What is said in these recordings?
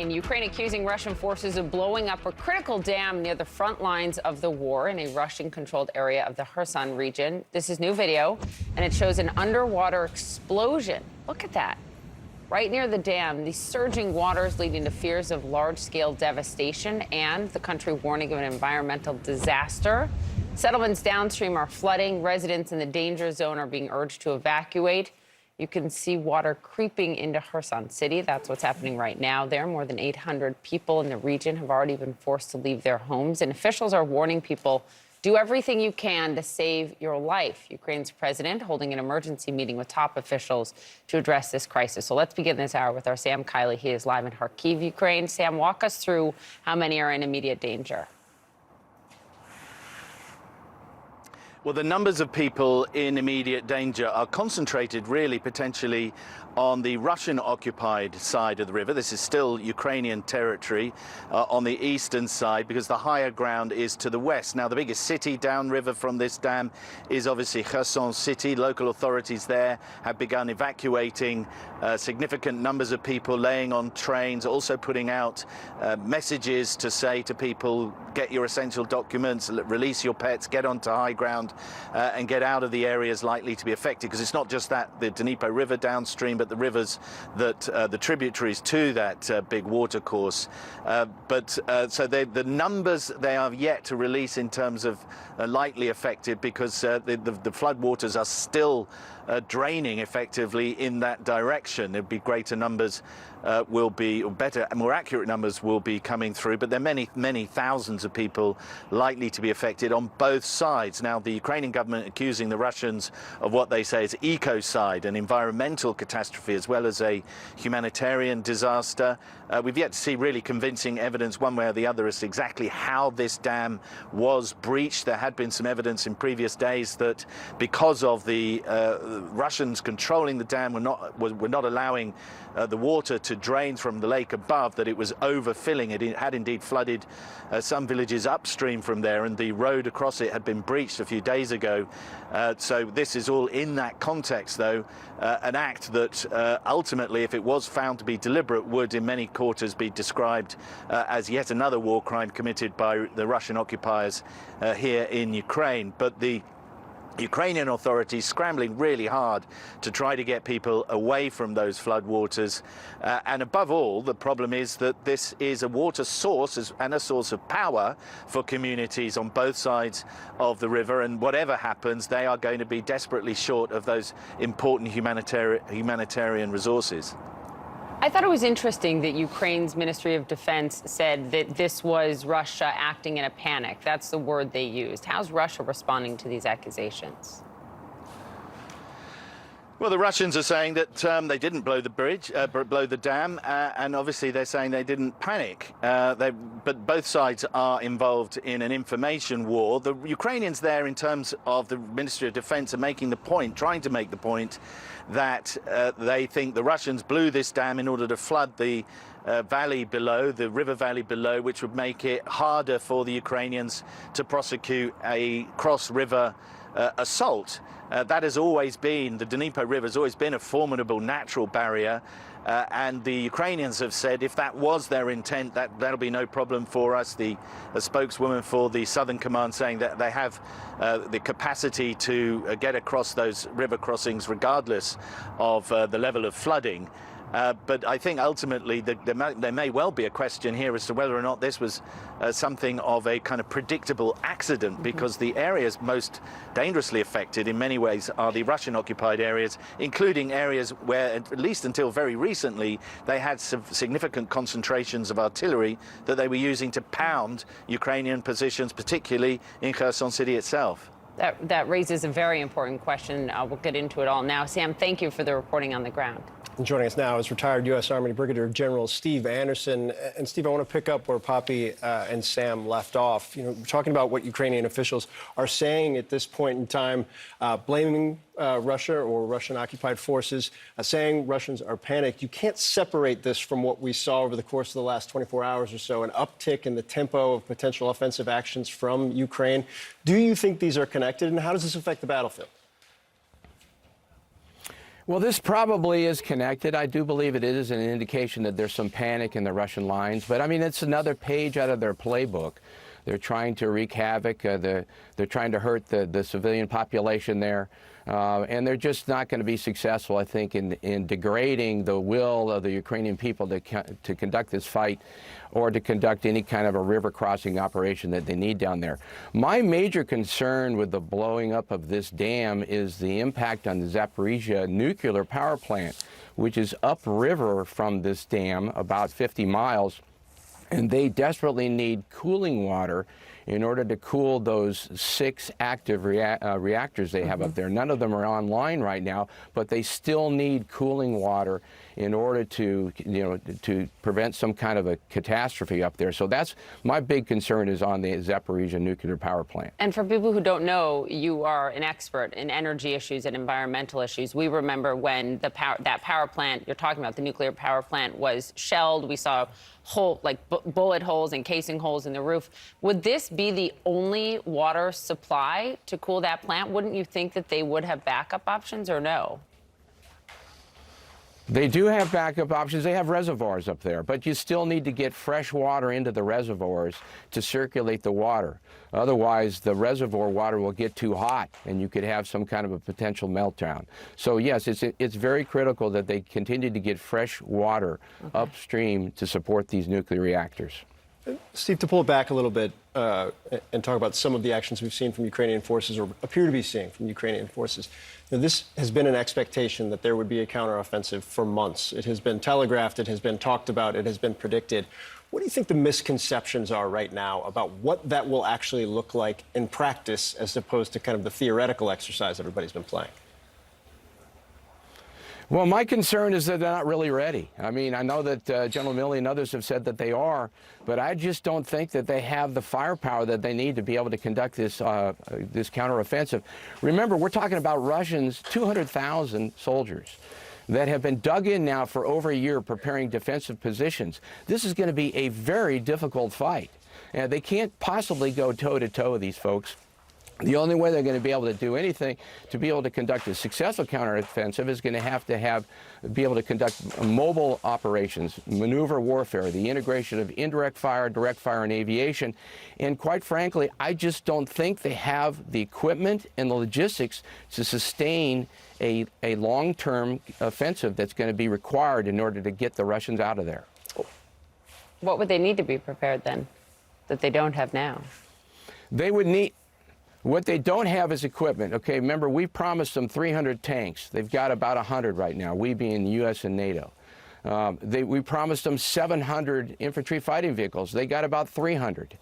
In Ukraine accusing Russian forces of blowing up a critical dam near the front lines of the war in a Russian-controlled area of the Kherson region. This is new video, and it shows an underwater explosion. Look at that. Right near the dam, the surging waters leading to fears of large-scale devastation and the country warning of an environmental disaster. Settlements downstream are flooding. Residents in the danger zone are being urged to evacuate. You can see water creeping into Kherson City. That's what's happening right now there. More than 800 people in the region have already been forced to leave their homes, and officials are warning people, do everything you can to save your life. Ukraine's president holding an emergency meeting with top officials to address this crisis. So let's begin this hour with our Sam Kiley. He is live in Kharkiv, Ukraine. Sam, walk us through how many are in immediate danger. Well, the numbers of people in immediate danger are concentrated really potentially on the Russian-occupied side of the river. This is still Ukrainian territory on the eastern side because the higher ground is to the west. Now, the biggest city downriver from this dam is obviously Kherson City. Local authorities there have begun evacuating significant numbers of people, laying on trains, also putting out messages to say to people, get your essential documents, release your pets, get onto high ground and get out of the areas likely to be affected, because it's not just that the Dnieper River downstream, but the rivers that the tributaries to that big water course. So the numbers they are yet to release in terms of likely affected, because the flood waters are still draining effectively in that direction. There'd be greater numbers will be, or better and more accurate numbers will be coming through, but there are many thousands of people likely to be affected on both sides. Now, the Ukrainian government accusing the Russians of what they say is ecocide, an environmental catastrophe, as well as a humanitarian disaster. We've yet to see really convincing evidence one way or the other as to exactly how this dam was breached. There had been some evidence in previous days that because of the Russians controlling the dam were not allowing the water to drain from the lake above, that it was overfilling. It had indeed flooded some villages upstream from there, and the road across it had been breached a few days ago. So this is all in that context, though, an act that ultimately, if it was found to be deliberate, would in many quarters be described as yet another war crime committed by the Russian occupiers here in Ukraine. But the Ukrainian authorities scrambling really hard to try to get people away from those floodwaters. And above all, the problem is that this is a water source and a source of power for communities on both sides of the river. And whatever happens, they are going to be desperately short of those important humanitarian resources. I thought it was interesting that Ukraine's Ministry of Defense said that this was Russia acting in a panic. That's the word they used. How's Russia responding to these accusations? Well, the Russians are saying that they didn't blow the dam, and obviously they're saying they didn't panic. But both sides are involved in an information war. The Ukrainians there, in terms of the Ministry of Defense, are trying to make the point that they think the Russians blew this dam in order to flood the valley below, the river valley below, which would make it harder for the Ukrainians to prosecute a cross-river assault. That has always been, the Dnieper River has always been a formidable natural barrier, and the Ukrainians have said if that was their intent, that'll be no problem for us. A spokeswoman for the Southern Command saying that they have the capacity to get across those river crossings regardless of the level of flooding. But I think ultimately there may well be a question here as to whether or not this was something of a kind of predictable accident, because the areas most dangerously affected in many ways are the Russian-occupied areas, including areas where, at least until very recently, they had significant concentrations of artillery that they were using to pound Ukrainian positions, particularly in Kherson City itself. That raises a very important question. We'll get into it all now. Sam, thank you for the reporting on the ground. And joining us now is retired U.S. Army Brigadier General Steve Anderson. And Steve, I want to pick up where Poppy and Sam left off. You know, we're talking about what Ukrainian officials are saying at this point in time, blaming Russia or Russian-occupied forces, saying Russians are panicked. You can't separate this from what we saw over the course of the last 24 hours or so, an uptick in the tempo of potential offensive actions from Ukraine. Do you think these are connected, and how does this affect the battlefield? Well, this probably is connected. I do believe it is an indication that there's some panic in the Russian lines. But, I mean, it's another page out of their playbook. They're trying to wreak havoc. They're trying to hurt the civilian population there. And they're just not going to be successful, I think, in degrading the will of the Ukrainian people to conduct this fight or to conduct any kind of a river crossing operation that they need down there. My major concern with the blowing up of this dam is the impact on the Zaporizhia nuclear power plant, which is upriver from this dam about 50 miles. And they desperately need cooling water in order to cool those 6 active reactors they have up there. None of them are online right now, but they still need cooling water in order to, to prevent some kind of a catastrophe up there. So that's my big concern, is on the Zaporizhia nuclear power plant. And for people who don't know, you are an expert in energy issues and environmental issues. We remember when that power plant you're talking about, the nuclear power plant, was shelled. We saw bullet holes and casing holes in the roof. Would this be the only water supply to cool that plant? Wouldn't you think that they would have backup options, or no? They do have backup options. They have reservoirs up there, but you still need to get fresh water into the reservoirs to circulate the water. Otherwise, the reservoir water will get too hot, and you could have some kind of a potential meltdown. So, yes, it's very critical that they continue to get fresh water upstream to support these nuclear reactors. Steve, to pull it back a little bit and talk about some of the actions we've seen from Ukrainian forces, or appear to be seeing from Ukrainian forces. This has been an expectation that there would be a counteroffensive for months. It has been telegraphed, it has been talked about, it has been predicted. What do you think the misconceptions are right now about what that will actually look like in practice, as opposed to kind of the theoretical exercise everybody's been playing? Well, my concern is that they're not really ready. I mean, I know that General Milley and others have said that they are, but I just don't think that they have the firepower that they need to be able to conduct this counteroffensive. Remember, we're talking about Russians, 200,000 soldiers that have been dug in now for over a year preparing defensive positions. This is going to be a very difficult fight. They can't possibly go toe-to-toe with these folks. The only way they're going to be able to do anything to be able to conduct a successful counteroffensive is going to be able to conduct mobile operations, maneuver warfare, the integration of indirect fire, direct fire, and aviation. And quite frankly, I just don't think they have the equipment and the logistics to sustain a long-term offensive that's going to be required in order to get the Russians out of there. What would they need to be prepared then that they don't have now? They would need... What they don't have is equipment. Okay, remember, we promised them 300 tanks. They've got about 100 right now, we being the U.S. and NATO. We promised them 700 infantry fighting vehicles. They got about 300.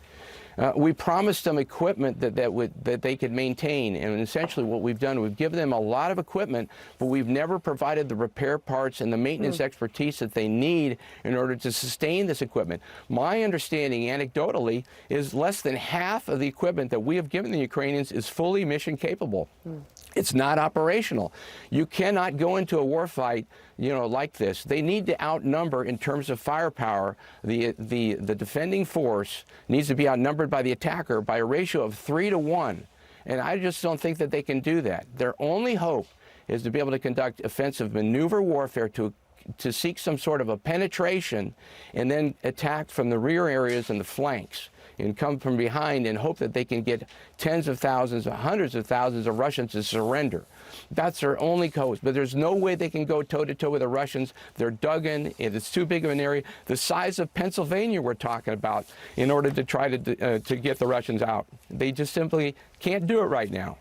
We promised them equipment that they could maintain, and essentially what we've done, we've given them a lot of equipment, but we've never provided the repair parts and the maintenance expertise that they need in order to sustain this equipment. My understanding, anecdotally, is less than half of the equipment that we have given the Ukrainians is fully mission capable. It's not operational. You cannot go into a war fight, like this. They need to outnumber in terms of firepower. The defending force needs to be outnumbered by the attacker by a ratio of 3 to 1. And I just don't think that they can do that. Their only hope is to be able to conduct offensive maneuver warfare to seek some sort of a penetration and then attack from the rear areas and the flanks, and come from behind and hope that they can get tens of thousands, hundreds of thousands of Russians to surrender. That's their only coast. But there's no way they can go toe-to-toe with the Russians. They're dug in. It's too big of an area, the size of Pennsylvania we're talking about, in order to try to get the Russians out. They just simply can't do it right now.